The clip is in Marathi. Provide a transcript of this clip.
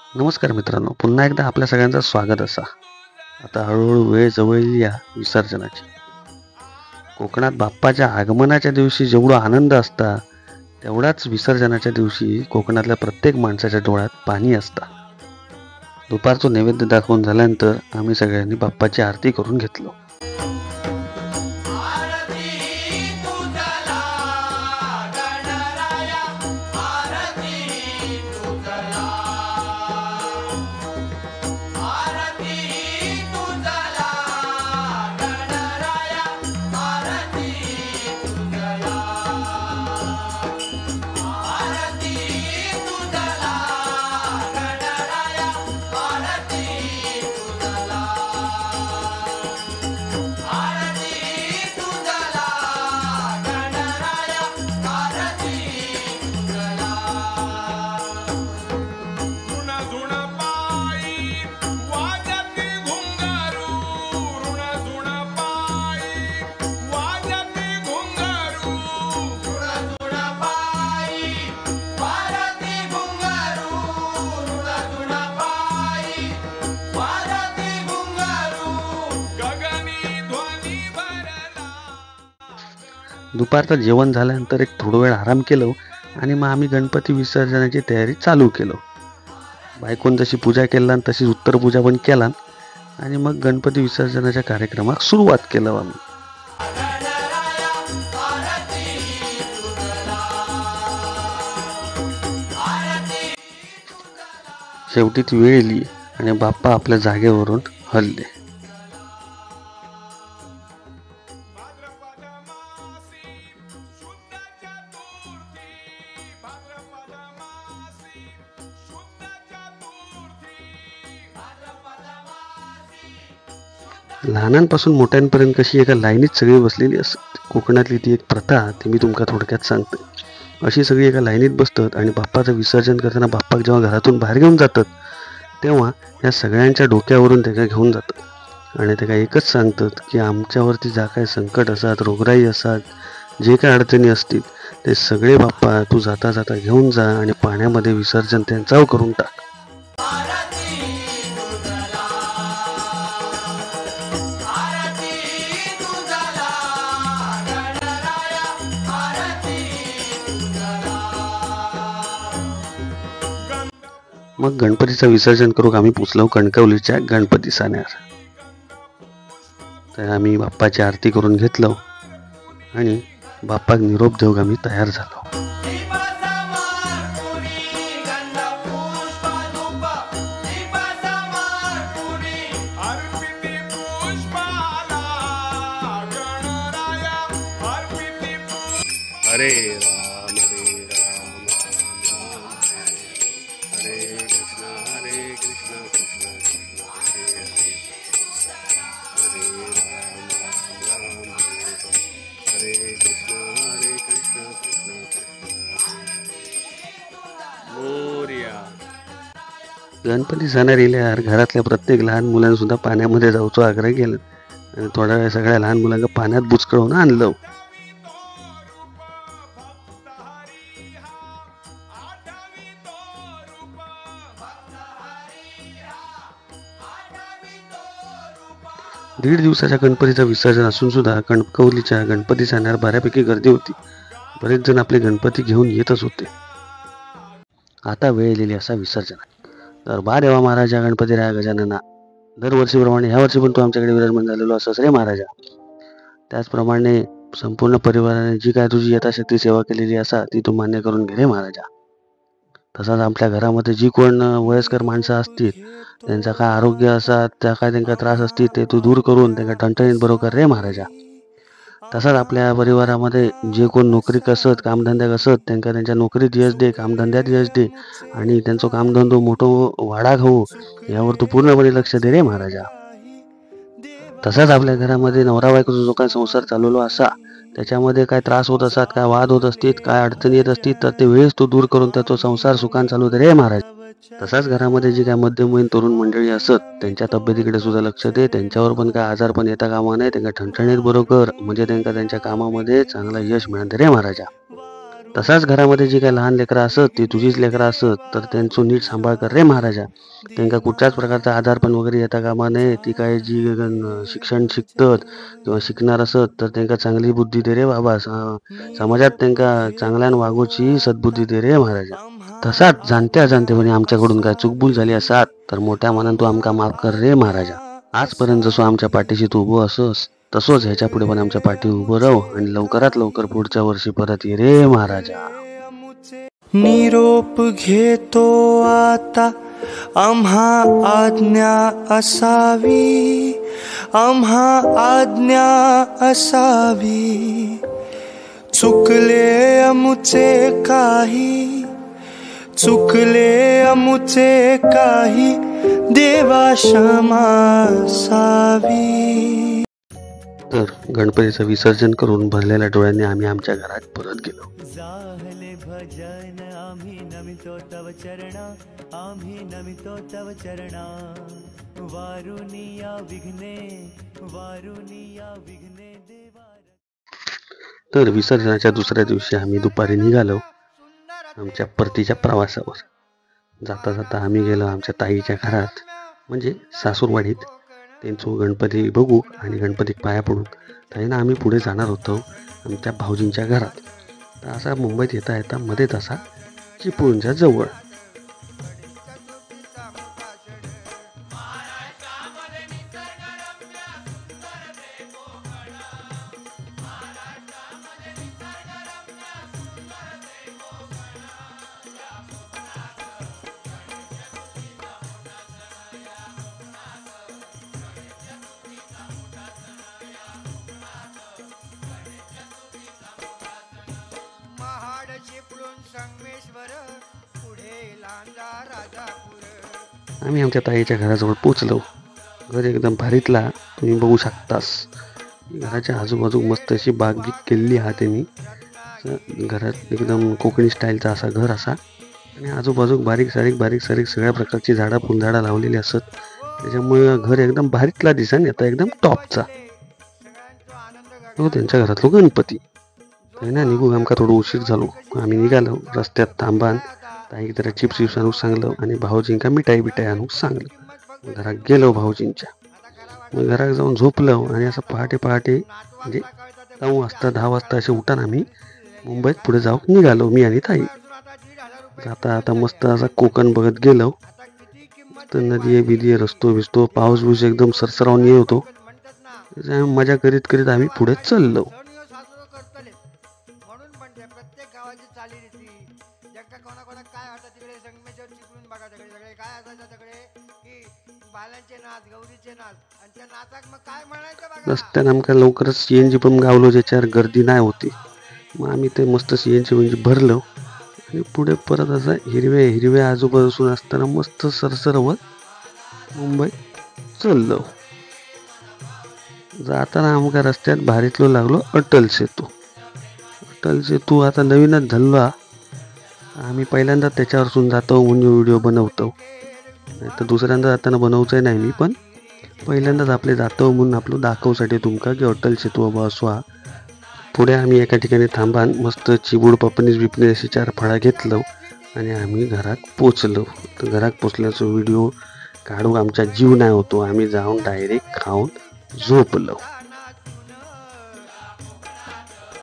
नमस्कार मित्रांनो, पुन्हा एकदा आपल्या सगळ्यांचं स्वागत असा. आता हळूहळू वेळ जवळ येईल या विसर्जनाची. कोकणात बाप्पाच्या आगमनाच्या दिवशी जेवढा आनंद असता, तेवढाच विसर्जनाच्या दिवशी कोकणातल्या प्रत्येक माणसाच्या डोळ्यात पाणी असतं. दुपारचं नैवेद्य दाखवून झाल्यानंतर आम्ही सगळ्यांनी बाप्पाची आरती करून घेतलो. दुपारचं जेवण झाल्यानंतर एक थोडा वेळ आराम केलो आणि मग आम्ही गणपती विसर्जनाची तयारी चालू केलो. बायकोन जशी पूजा केला तशीच उत्तर पूजा पण केला आणि मग गणपती विसर्जनाच्या कार्यक्रमाक सुरुवात केलं आम्ही. शेवटी ती वेळ येली आणि बाप्पा आपल्या जागेवरून हलले. लहानांपासून मोठ्यांपर्यंत कशी एका लाईनीत सगळी बसलेली असतात. कोकणातली ती एक प्रथा, ती मी तुमका थोडक्यात सांगते. अशी सगळी एका लाईनीत बसतात आणि बाप्पाचं विसर्जन करताना बाप्पाक जेव्हा घरातून बाहेर घेऊन जातात तेव्हा या सगळ्यांच्या डोक्यावरून त्याला घेऊन जातात आणि त्याला एकच सांगतात की आमच्यावरती ज्या काही संकट असतात, रोगराई असतात, जे काही अडचणी असतील ते सगळे बाप्पा तू जाता जाता घेऊन जा आणि पाण्यामध्ये विसर्जन त्यांचाव करून टाक. मग गणपतीचं विसर्जन करून आम्ही पोचलो कणकवलीच्या गणपती सान्यावर. तर आम्ही बाप्पाची आरती करून घेतलो आणि बाप्पाक निरोप देऊन आम्ही तयार झालो. हरे राम हरे राम हरे कृष्ण कृष्ण कृष्ण हरे हरे हरे राम हरे कृष्ण कृष्ण मोरया. गणपती सणाला इल्यावर घरातल्या प्रत्येक लहान मुलांना सुद्धा पाण्यामध्ये जाऊचो आग्रह केला आणि थोड्या वेळ सगळ्या लहान मुलांना पाण्यात बुचकळून आणलं. दीड दिवसाच्या गणपतीचं विसर्जन असून सुद्धा कणकवलीच्या गणपती सान्यावर बऱ्यापैकी गर्दी होती. बरेच जण आपले गणपती घेऊन येतच होते. आता वेळ येलेली असा विसर्जन. तर बा देवा महाराजा गणपती राया गजानना, दरवर्षीप्रमाणे ह्या वर्षी पण तू आमच्याकडे विराजमान झालेलो असंच रे महाराजा. त्याचप्रमाणे संपूर्ण परिवाराने जी काय तुझी यथाशक्ती सेवा केलेली असा ती तू मान्य करून घे रे महाराजा. तसाच आपल्या घरामध्ये जी कोण वयस्कर माणसं असतील, त्यांचा काय आरोग्य असतात, त्या काय त्यांना त्रास असतील ते तू दूर करून त्यांना टणटणीत बरोबर रे महाराजा. तसाच आपल्या परिवारामध्ये जे कोण नोकरी कसत, कामधंद्या कसत, त्यांना त्यांच्या नोकरीत यश दे, कामधंद्यात यश दे आणि त्यांचा कामधंदो मोठो वाढा हो यावर तू पूर्णपणे लक्ष दे रे महाराजा. तसाच आपल्या घरामध्ये नवरा बायकोचा जो काही संसार चालवलो असा, त्याच्यामध्ये काय त्रास होत असतात, काय वाद होत असतील, काय अडचणी येत असतील, तर ते वेळेस तो दूर करून त्याचा संसार सुखान चालू दे रे महाराज. तसाच घरामध्ये जी काय मध्यमवयीन तरुण मंडळी असत, त्यांच्या तब्येतीकडे सुद्धा लक्ष दे. त्यांच्यावर पण काय आजार पण येता कामा नये, त्यांना ठणठणीत बरोबर म्हणजे त्यांना त्यांच्या कामामध्ये चांगलं यश मिळते रे महाराजा. तसाच घरामध्ये जी काही लहान लेकरं असत ती तुझीच लेकरं असत तर त्यांचं नीट सांभाळ कर रे महाराजा. त्यांना कुठल्याच प्रकारचा आजारपण वगैरे येता कामा नये. ती काय जी शिक्षण शिकतात किंवा शिकणार असत तर त्यांना चांगली बुद्धी दे रे बाबा. समाजात त्यांना चांगल्यान वागूची सद्बुद्धी दे रे महाराजा. तसाच जाणत्या जाणतेपणे आमच्याकडून काय चुकभूल झाली असात तर मोठ्या मनान तू आमका माफ कर रे महाराजा. आजपर्यंत जसं आमच्या पाठीशी तू उभं असस तसंच ह्याच्या पुढे पण आमच्या पाठी उभं राहू आणि लवकरात लवकर पुढच्या वर्षी परत ये रे महाराजा. निरोप घेतो आता आम्हा आज्ञा असावी, आम्हा आज्ञा असावी. चुकले अमुचे काही, चुकले अमुचे काही, देवा क्षमा असावी. तर गणपतीचं विसर्जन करून भरलेल्या डोळ्यांनी आम्ही आमच्या घरात परत गेलो. जाहले भजन आम्ही नमितो तव चरणा, आम्ही नमितो तव चरणा. वारुनिया विघ्ने, वारुनिया विघ्ने देवा. तर विसर्जनाच्या दुसऱ्या दिवशी आम्ही दुपारी निघालो आमच्या परतीच्या प्रवासावर. जाता जाता आम्ही गेलो आमच्या ताईच्या घरात म्हणजे सासूरवाडीत. त्यांचं गणपती बघू आणि गणपती पाया पडून ताईनं आम्ही पुढे जाणार होतो आमच्या भाऊजींच्या घरात. तर असा मुंबईत येता येता मध्ये तसा चिपळूणच्या जवळ. आम्ही आमच्या ताईच्या घराजवळ पोचलो. घर एकदम भारीतला तुम्ही बघू शकतास. घराच्या आजूबाजू मस्त अशी बाग बीग केलेली आहे त्यांनी. घरात एकदम कोकणी स्टाईलचा असा घर असा आणि आजूबाजू बारीक सारीक सगळ्या प्रकारची झाडं फुलझाडं लावलेली असत. त्याच्यामुळे घर एकदम भारीतला दिसन येतं एकदम टॉपचा. हो त्यांच्या घरातलो गणपती ना निघू आमका थोडं उशीर झालो. आम्ही निघालो रस्त्यात थांबान ताई जरा चिप्स आणूक सांगलं आणि भाऊजींका मिठाई आणूक सांगलं. घरात गेलो भाऊजींच्या. मग घरात जाऊन झोपलो आणि असं पहाटे म्हणजे 9 वाजता 10 वाजता असे उठान आम्ही मुंबईत पुढे जाऊ निघालो मी आणि ताई. जाता आता मस्त असा कोकण बघत गेलो. तर नदी बिदी रस्तो बिस्तो पाऊस बिऊस एकदम सरसरावून येत होतो. मजा करीत करीत आम्ही पुढे चाललो. रस्त्यानं आमका लवकरच CNG पण गावलो ज्याच्यावर गर्दी नाही होती. मग आम्ही ते मस्त CNG भरलो आणि पुढे परत असं हिरव्या आजूबाजून असताना मस्त सरसरवत मुंबई चाललो. जाताना आमका रस्त्यात भारीतलो लागलो अटल सेतू आता नवीनच झाला. आम्ही पहिल्यांदा त्याच्यावरसून जातो म्हणून व्हिडिओ बनवतो. नाही तर दुसऱ्यांदा जाताना बनवचं नाही मी पण पहिल्यांदाच आपले जातो म्हणून आपलं दाखवसाठी तुमका की अटल सेतू बाबा असो. पुढे आम्ही एका ठिकाणी थांबान मस्त चिबूड पपनीस अशी 4 फळा घेतलं आणि आम्ही घरात पोचलो. तर घरात पोचल्याचा व्हिडिओ काढू आमचा जीव नाही होतो. आम्ही जाऊन डायरेक्ट खाऊन झोपलो.